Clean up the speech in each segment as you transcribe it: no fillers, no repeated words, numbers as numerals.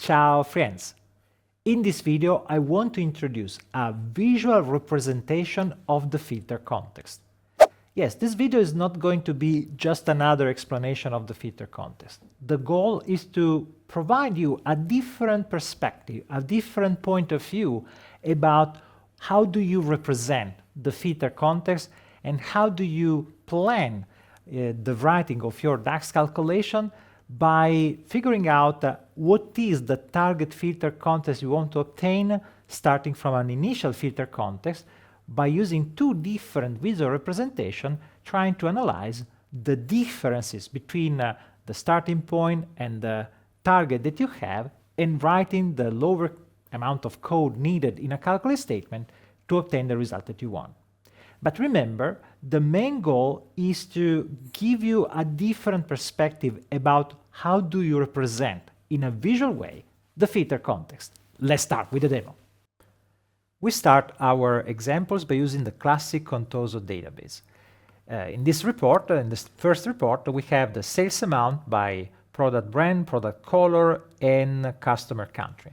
Ciao friends! In this video I want to introduce a visual representation of the filter context. Yes, this video is not going to be just another explanation of the filter context. The goal is to provide you a different perspective, a different point of view about how do you represent the filter context and how do you plan the writing of your DAX calculation by figuring out what is the target filter context you want to obtain, starting from an initial filter context, by using two different visual representations, trying to analyze the differences between the starting point and the target that you have, and writing the lower amount of code needed in a calculus statement to obtain the result that you want. But remember, the main goal is to give you a different perspective about how do you represent, in a visual way, the filter context. Let's start with the demo. We start our examples by using the classic Contoso database. In this report, in this first report, we have the sales amount by product brand, product color, and customer country.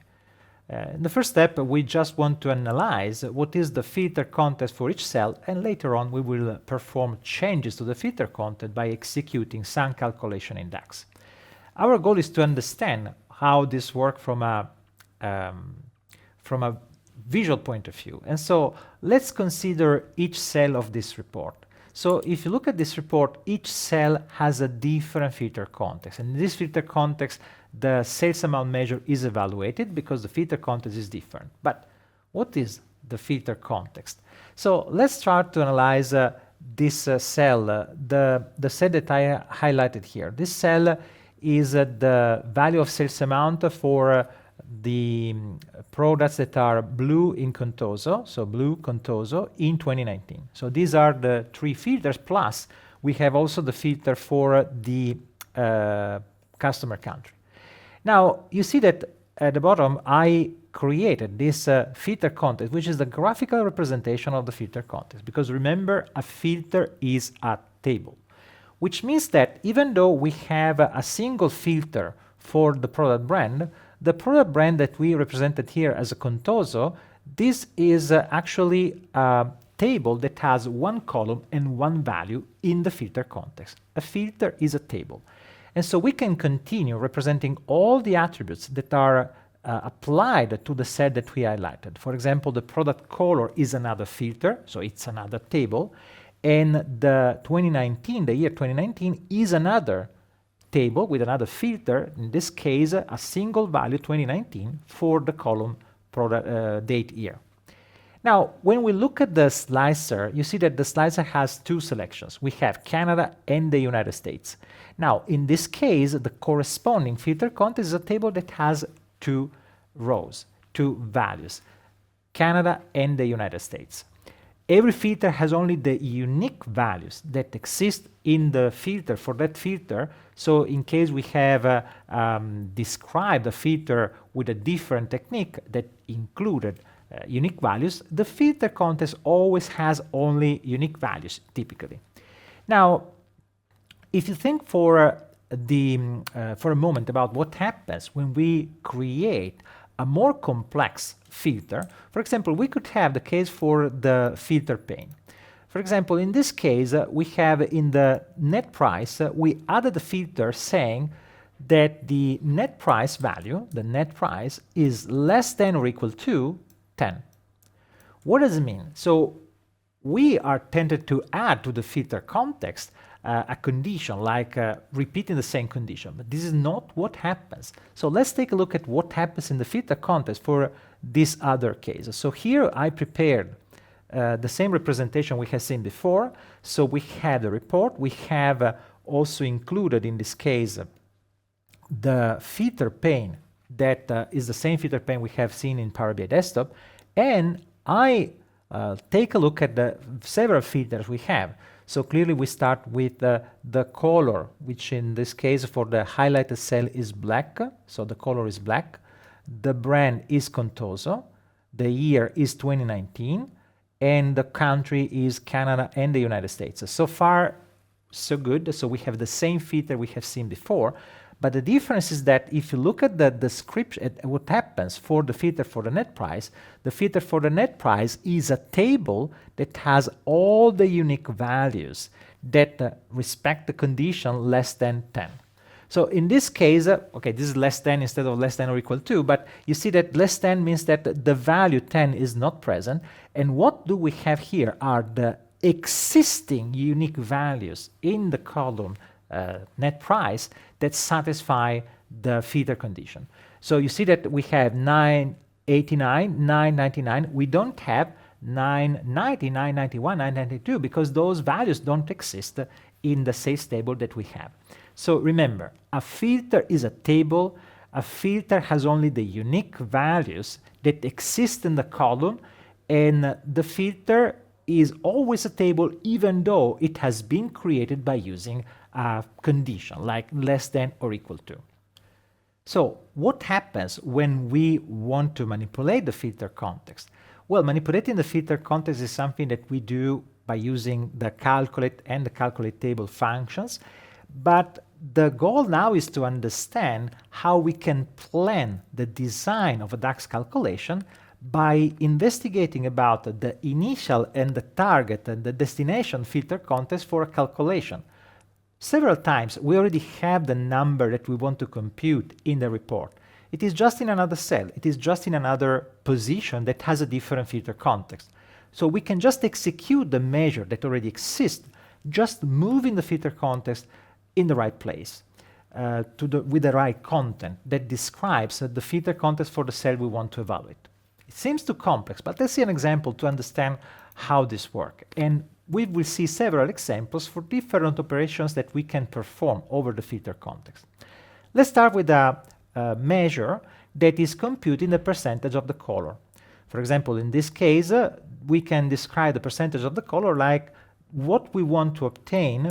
In the first step, we just want to analyze what is the filter context for each cell, and later on we will perform changes to the filter context by executing some calculation in DAX. Our goal is to understand how this works from a visual point of view. And so let's consider each cell of this report. So if you look at this report, each cell has a different filter context. And in this filter context, the sales amount measure is evaluated because the filter context is different. But what is the filter context? So let's try to analyze this cell, the cell that I highlighted here. This cell is the value of sales amount for the products that are blue in Contoso, so blue Contoso in 2019. So these are the three filters, plus we have also the filter for the customer country. Now, you see that at the bottom I created this filter context, which is the graphical representation of the filter context, because remember, a filter is a table, which means that even though we have a single filter for the product brand that we represented here as a Contoso, this is actually a table that has one column and one value in the filter context. A filter is a table. And so we can continue representing all the attributes that are applied to the set that we highlighted. For example, the product color is another filter, so it's another table. And the year 2019 is another table with another filter, in this case a single value 2019 for the column product date year. Now, when we look at the slicer, you see that the slicer has two selections. We have Canada and the United States. Now, in this case, the corresponding filter context is a table that has two rows, two values, Canada and the United States. Every filter has only the unique values that exist in the filter for that filter. So in case we have described a filter with a different technique that included unique values, the filter context always has only unique values, typically. Now, if you think for a moment about what happens when we create a more complex filter, for example, we could have the case for the filter pane. For example, in this case, we have in the net price, we added a filter saying that the net price value, the net price, is less than or equal to 10. What does it mean? So we are tempted to add to the filter context a condition, like repeating the same condition, but this is not what happens. So let's take a look at what happens in the filter context for this other case. So here I prepared the same representation we have seen before. So we had a report. We have also included in this case the filter pane that is the same filter pane we have seen in Power BI Desktop. And I take a look at the several filters we have. So clearly we start with the color, which in this case for the highlighted cell is black. So the color is black. The brand is Contoso. The year is 2019. And the country is Canada and the United States. So far, so good. So we have the same filter we have seen before. But the difference is that if you look at the description, at what happens for the filter for the net price, the filter for the net price is a table that has all the unique values that respect the condition less than 10. So in this case, okay, this is less than instead of less than or equal to, but you see that less than means that the value 10 is not present. And what do we have here are the existing unique values in the column net price that satisfy the filter condition. So you see that we have 989, 999. We don't have 990, 991, 992 because those values don't exist in the sales table that we have. So remember, a filter is a table. A filter has only the unique values that exist in the column, and the filter is always a table even though it has been created by using a condition like less than or equal to. So what happens when we want to manipulate the filter context? Well, manipulating the filter context is something that we do by using the calculate and the calculate table functions, but the goal now is to understand how we can plan the design of a DAX calculation by investigating about the initial and the target and the destination filter context for a calculation. Several times we already have the number that we want to compute in the report. It is just in another cell. It is just in another position that has a different filter context. So we can just execute the measure that already exists, just moving the filter context in the right place with the right content that describes the filter context for the cell we want to evaluate. It seems too complex, but let's see an example to understand how this works. And we will see several examples for different operations that we can perform over the filter context. Let's start with a measure that is computing the percentage of the color. For example, in this case, we can describe the percentage of the color like what we want to obtain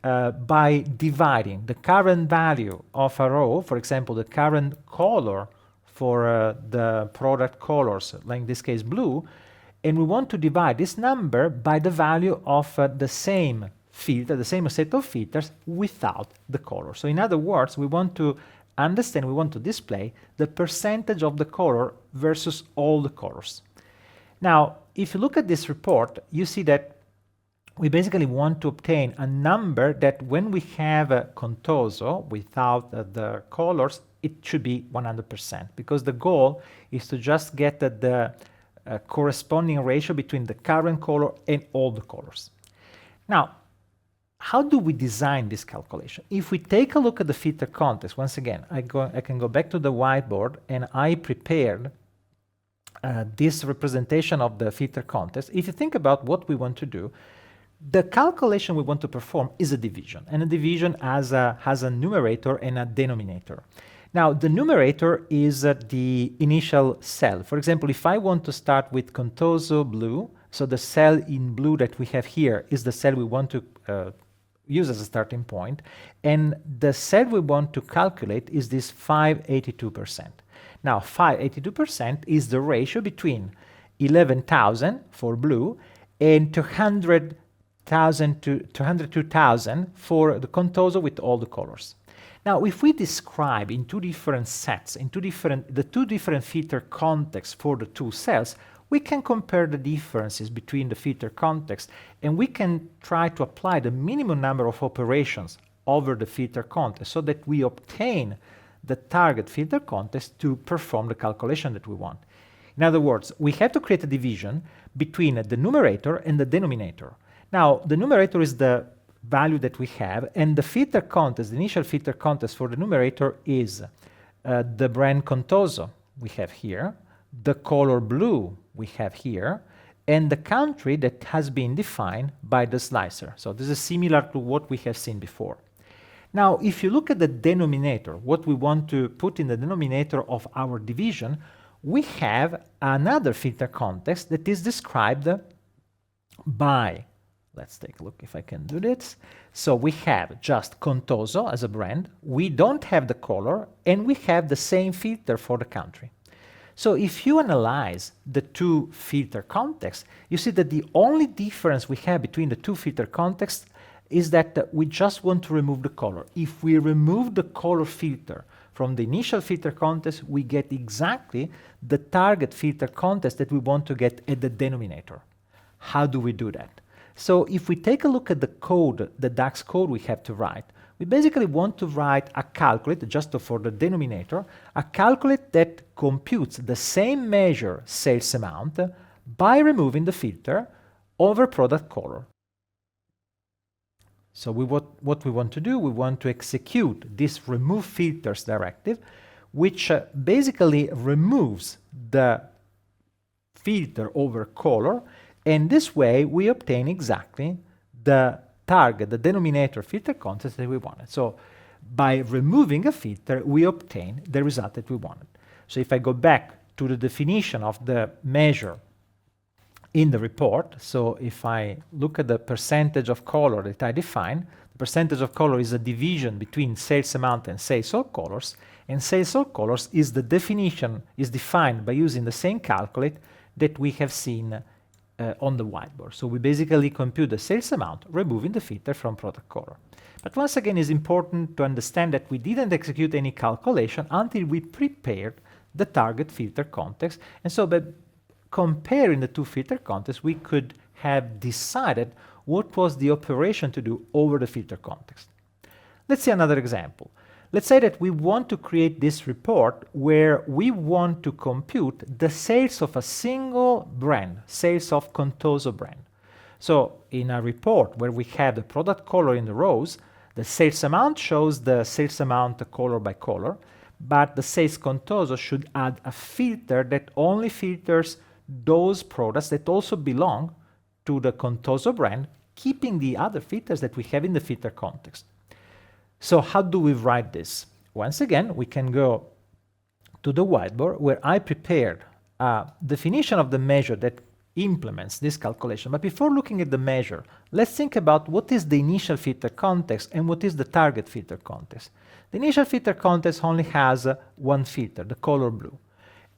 by dividing the current value of a row, for example, the current color for the product colors, like in this case blue, and we want to divide this number by the value of the same filter, the same set of filters without the color. So in other words, we want to understand, we want to display the percentage of the color versus all the colors. Now, if you look at this report, you see that we basically want to obtain a number that when we have a contoso without the colors, it should be 100%, because the goal is to just get the corresponding ratio between the current color and all the colors. Now, how do we design this calculation? If we take a look at the filter context, once again, I can go back to the whiteboard and I prepared this representation of the filter context. If you think about what we want to do, the calculation we want to perform is a division, and a division has a numerator and a denominator. Now, the numerator is the initial cell. For example, if I want to start with contoso blue, so the cell in blue that we have here is the cell we want to use as a starting point, and the cell we want to calculate is this 582%. Now, 582% is the ratio between 11,000 for blue and 200,000 to 202,000 for the contoso with all the colors. Now, if we describe in two different sets, the two different filter contexts for the two cells, we can compare the differences between the filter contexts, and we can try to apply the minimum number of operations over the filter context so that we obtain the target filter context to perform the calculation that we want. In other words, we have to create a division between the numerator and the denominator. Now, the numerator is the value that we have, and the filter context, the initial filter context for the numerator is the brand contoso we have here, the color blue we have here, and the country that has been defined by the slicer. So this is similar to what we have seen before. Now, if you look at the denominator, what we want to put in the denominator of our division, we have another filter context that is described by, let's take a look if I can do this. So we have just contoso as a brand, we don't have the color, and we have the same filter for the country. So if you analyze the two filter contexts, you see that the only difference we have between the two filter contexts is that we just want to remove the color. If we remove the color filter from the initial filter context, we get exactly the target filter context that we want to get at the denominator. How do we do that? So if we take a look at the code, the DAX code we have to write, we basically want to write a calculate, just for the denominator, a calculate that computes the same measure sales amount by removing the filter over product color. So what we want to do, we want to execute this remove filters directive, which basically removes the filter over color, and this way we obtain exactly the target, the denominator filter context that we wanted. So by removing a filter, we obtain the result that we wanted. So if I go back to the definition of the measure in the report, so if I look at the percentage of color that I define, the percentage of color is a division between sales amount and sales all colors, and sales all colors is the definition, is defined by using the same calculate that we have seen on the whiteboard. So we basically compute the sales amount, removing the filter from product color. But once again, it's important to understand that we didn't execute any calculation until we prepared the target filter context. And so by comparing the two filter contexts, we could have decided what was the operation to do over the filter context. Let's see another example. Let's say that we want to create this report where we want to compute the sales of a single brand, sales of Contoso brand. So in a report where we have the product color in the rows, the sales amount shows the sales amount color by color, but the sales Contoso should add a filter that only filters those products that also belong to the Contoso brand, keeping the other filters that we have in the filter context. So how do we write this? Once again, we can go to the whiteboard where I prepared a definition of the measure that implements this calculation. But before looking at the measure, let's think about what is the initial filter context and what is the target filter context. The initial filter context only has one filter, the color blue.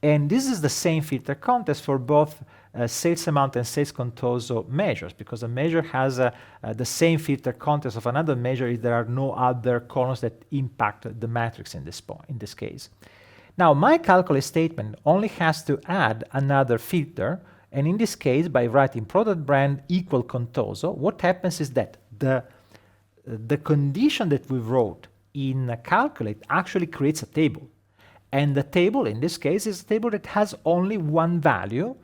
And this is the same filter context for both sales amount and sales Contoso measures, because a measure has the same filter context of another measure if there are no other columns that impact the matrix in this case. Now, my calculate statement only has to add another filter, and in this case, by writing product brand equal Contoso, what happens is that the condition that we wrote in calculate actually creates a table. And the table, in this case, is a table that has only one value,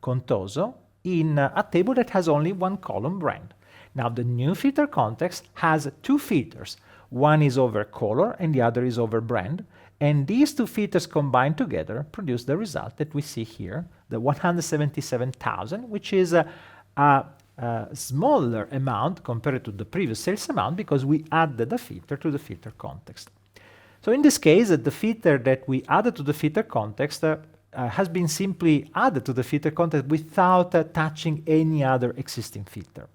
Contoso, in a table that has only one column, brand. Now, the new filter context has two filters. One is over color and the other is over brand. And these two filters combined together produce the result that we see here, the 177,000, which is a smaller amount compared to the previous sales amount because we added a filter to the filter context. So in this case, the filter that we added to the filter context has been simply added to the filter context without touching any other existing filter.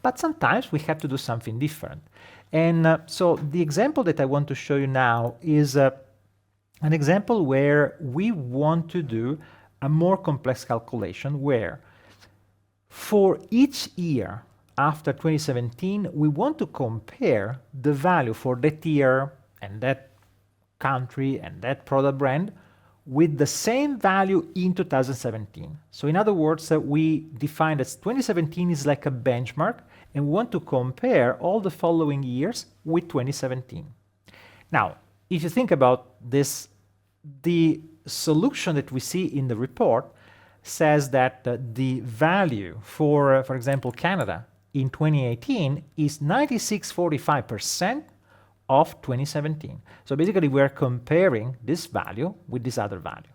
But sometimes we have to do something different. And so the example that I want to show you now is an example where we want to do a more complex calculation where for each year after 2017, we want to compare the value for that year and that country and that product brand with the same value in 2017. So in other words, we define that 2017 is like a benchmark and we want to compare all the following years with 2017. Now, if you think about this, the solution that we see in the report says that the value for example, Canada in 2018 is 96.45% of 2017. So basically, we're comparing this value with this other value.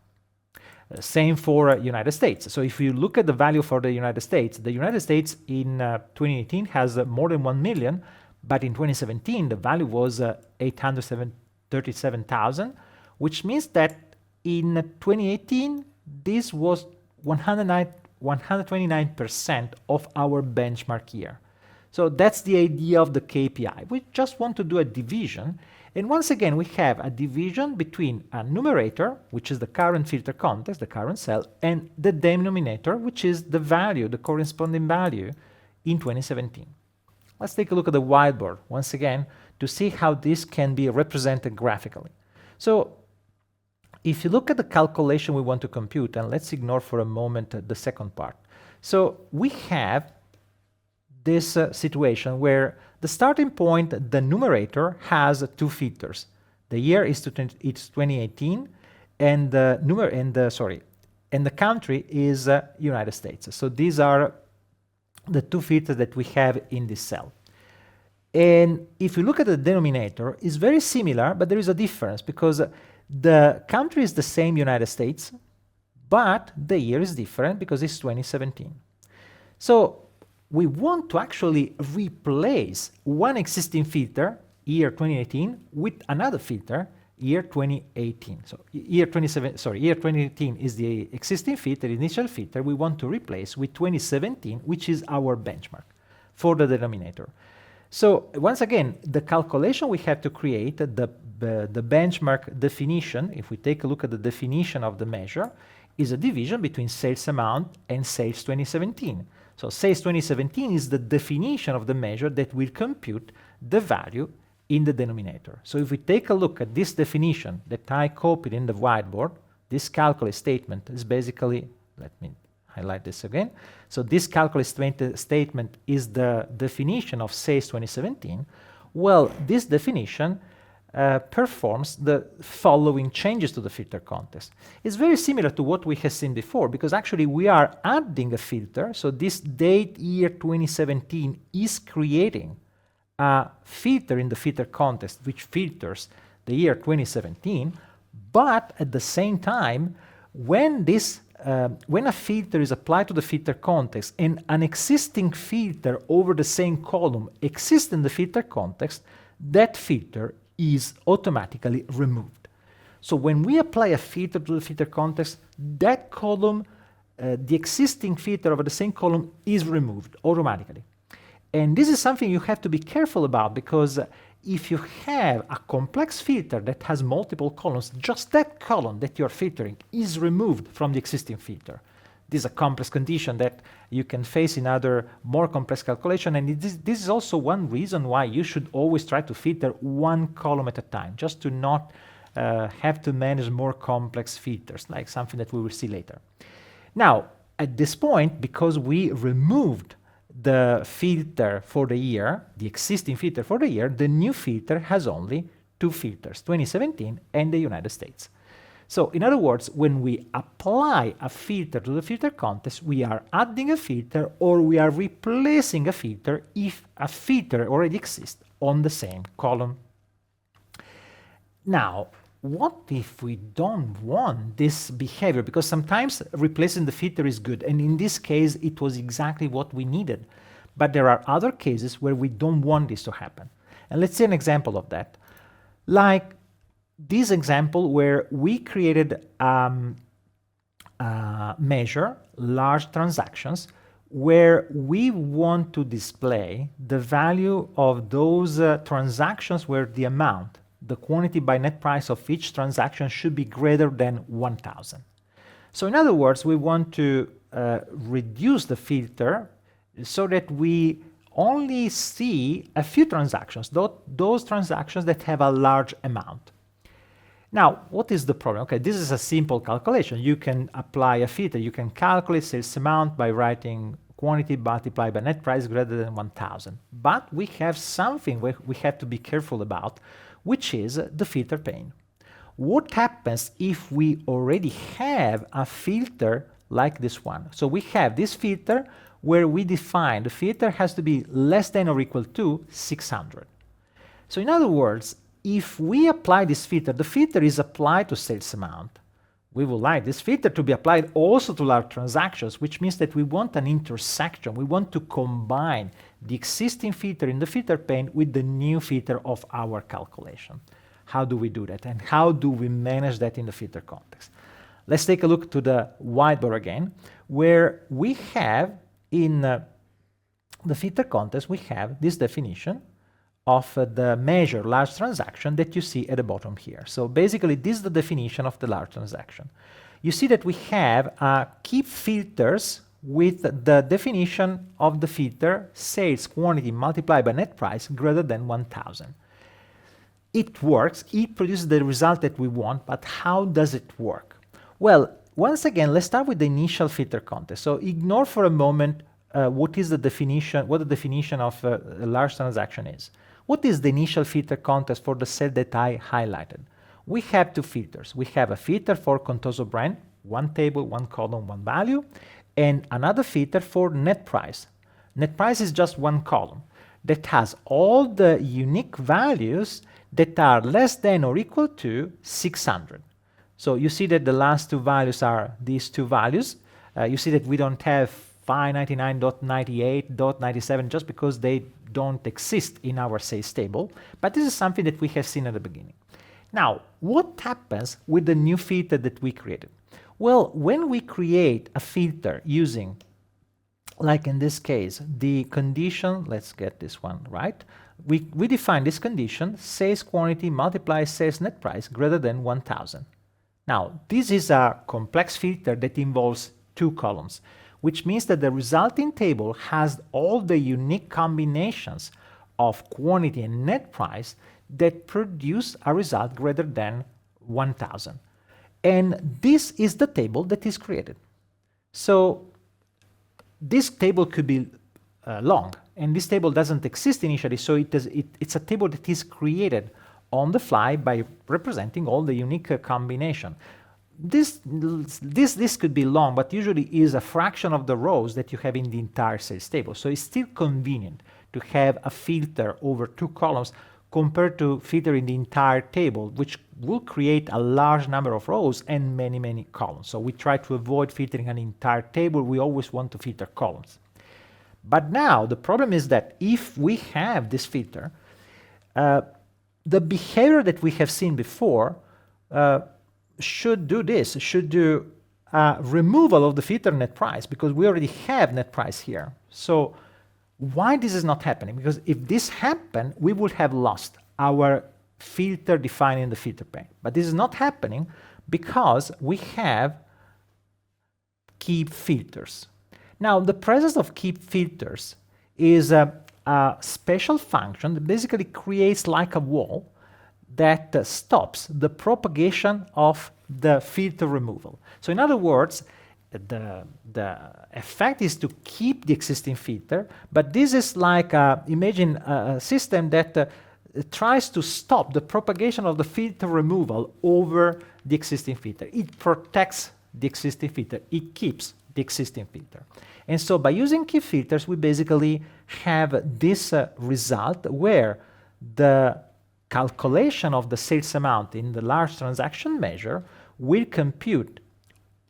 Same for United States. So if you look at the value for the United States in 2018 has more than 1 million, but in 2017, the value was 837,000, which means that in 2018, this was 129% of our benchmark year. So that's the idea of the KPI. We just want to do a division. And once again, we have a division between a numerator, which is the current filter context, the current cell, and the denominator, which is the value, the corresponding value in 2017. Let's take a look at the whiteboard once again to see how this can be represented graphically. So if you look at the calculation we want to compute, and let's ignore for a moment the second part. So we have this situation where the starting point, the numerator, has two filters. The year is it's 2018, and the country is United States. So these are the two filters that we have in this cell. And if you look at the denominator, it's very similar, but there is a difference because the country is the same, United States, but the year is different because it's 2017. So we want to actually replace one existing filter, year 2018, with another filter, year 2018. So year 2018 is the existing filter, initial filter. We want to replace with 2017, which is our benchmark for the denominator. So once again, the calculation we have to create, the benchmark definition, if we take a look at the definition of the measure, is a division between sales amount and sales 2017. So sales 2017 is the definition of the measure that will compute the value in the denominator. So if we take a look at this definition that I copied in the whiteboard, this calculus statement is basically, let me highlight this again. So this calculus statement is the definition of sales 2017. Well, this definition performs the following changes to the filter context. It's very similar to what we have seen before because actually we are adding a filter. So this date year 2017 is creating a filter in the filter context which filters the year 2017, but at the same time, when a filter is applied to the filter context and an existing filter over the same column exists in the filter context, that filter is automatically removed. So when we apply a filter to the filter context, that column, the existing filter over the same column is removed automatically. And this is something you have to be careful about because if you have a complex filter that has multiple columns, just that column that you're filtering is removed from the existing filter. This is a complex condition that you can face in other more complex calculation, and this is also one reason why you should always try to filter one column at a time, just to not have to manage more complex filters, like something that we will see later. Now, at this point, because we removed the filter for the year, the existing filter for the year, the new filter has only two filters, 2017 and the United States. So in other words, when we apply a filter to the filter context, we are adding a filter or we are replacing a filter if a filter already exists on the same column. Now, what if we don't want this behavior? Because sometimes replacing the filter is good, and in this case, it was exactly what we needed. But there are other cases where we don't want this to happen. And let's see an example of that. Like this example where we created a measure, large transactions, where we want to display the value of those transactions where the amount, the quantity by net price of each transaction should be greater than 1,000. So in other words, we want to reduce the filter so that we only see a few transactions, those transactions that have a large amount. Now, what is the problem? Okay, this is a simple calculation. You can apply a filter. You can calculate sales amount by writing quantity multiplied by net price greater than 1,000. But we have something we have to be careful about, which is the filter pane. What happens if we already have a filter like this one? So we have this filter where we define the filter has to be less than or equal to 600. So in other words, if we apply this filter, the filter is applied to sales amount. We would like this filter to be applied also to large transactions, which means that we want an intersection. We want to combine the existing filter in the filter pane with the new filter of our calculation. How do we do that? And how do we manage that in the filter context? Let's take a look to the whiteboard again, where we have in the filter context, we have this definition of the measure large transaction that you see at the bottom here. So basically, this is the definition of the large transaction. You see that we have KeepFilters with the definition of the filter sales quantity multiplied by net price greater than 1000. It works, it produces the result that we want, but how does it work? Well, once again, let's start with the initial filter context. So ignore for a moment what the definition of a large transaction is. What is the initial filter context for the cell that I highlighted? We have two filters. We have a filter for Contoso brand, one table, one column, one value, and another filter for net price. Net price is just one column that has all the unique values that are less than or equal to 600. So you see that the last two values are these two values. You see that we don't have 599.98.97 just because they don't exist in our sales table, but this is something that we have seen at the beginning. Now, what happens with the new filter that we created? Well, when we create a filter using, like in this case, the condition, let's get this one right, we define this condition, sales quantity multiplies sales net price greater than 1000. Now, this is a complex filter that involves two columns, which means that the resulting table has all the unique combinations of quantity and net price that produce a result greater than 1000. And this is the table that is created. So this table could be long, and this table doesn't exist initially, so it's a table that is created on the fly by representing all the unique combination. This could be long, but usually is a fraction of the rows that you have in the entire sales table. So it's still convenient to have a filter over two columns compared to filtering the entire table, which will create a large number of rows and many, many columns. So we try to avoid filtering an entire table. We always want to filter columns. But now the problem is that if we have this filter, the behavior that we have seen before should do removal of the filter net price, because we already have net price here. So why this is not happening? Because if this happened, we would have lost our filter defining the filter pane. But this is not happening because we have KeepFilters. Now, the presence of KeepFilters is a special function that basically creates like a wall that stops the propagation of the filter removal. So in other words, the effect is to keep the existing filter, but this is like, imagine a system that tries to stop the propagation of the filter removal over the existing filter. It protects the existing filter. It keeps the existing filter. And so by using KeepFilters, we basically have this result where the calculation of the sales amount in the large transaction measure will compute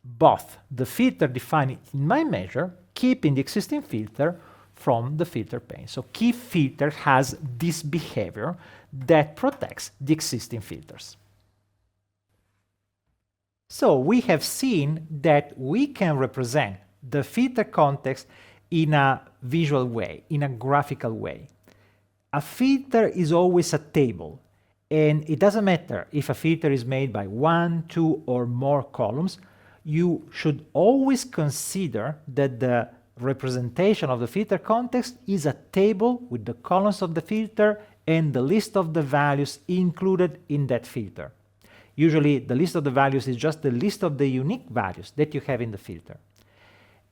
both the filter defined in my measure, keeping the existing filter from the filter pane. So KeepFilter has this behavior that protects the existing filters. So we have seen that we can represent the filter context in a visual way, in a graphical way. A filter is always a table, and it doesn't matter if a filter is made by 1, 2, or more columns. You should always consider that the representation of the filter context is a table with the columns of the filter and the list of the values included in that filter. Usually the list of the values is just the list of the unique values that you have in the filter.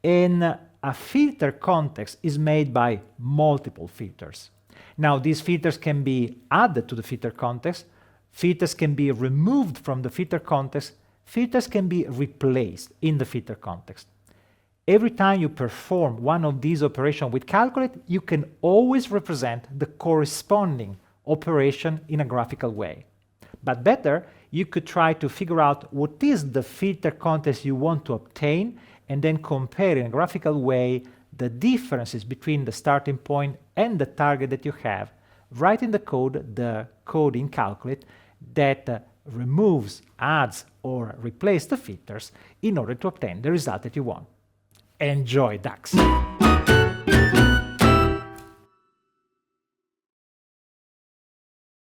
And a filter context is made by multiple filters. Now, these filters can be added to the filter context, filters can be removed from the filter context, filters can be replaced in the filter context. Every time you perform one of these operations with Calculate, you can always represent the corresponding operation in a graphical way. But better, you could try to figure out what is the filter context you want to obtain and then compare in a graphical way the differences between the starting point and the target that you have. Write in the code in Calculate that removes, adds, or replaces the filters in order to obtain the result that you want. Enjoy DAX!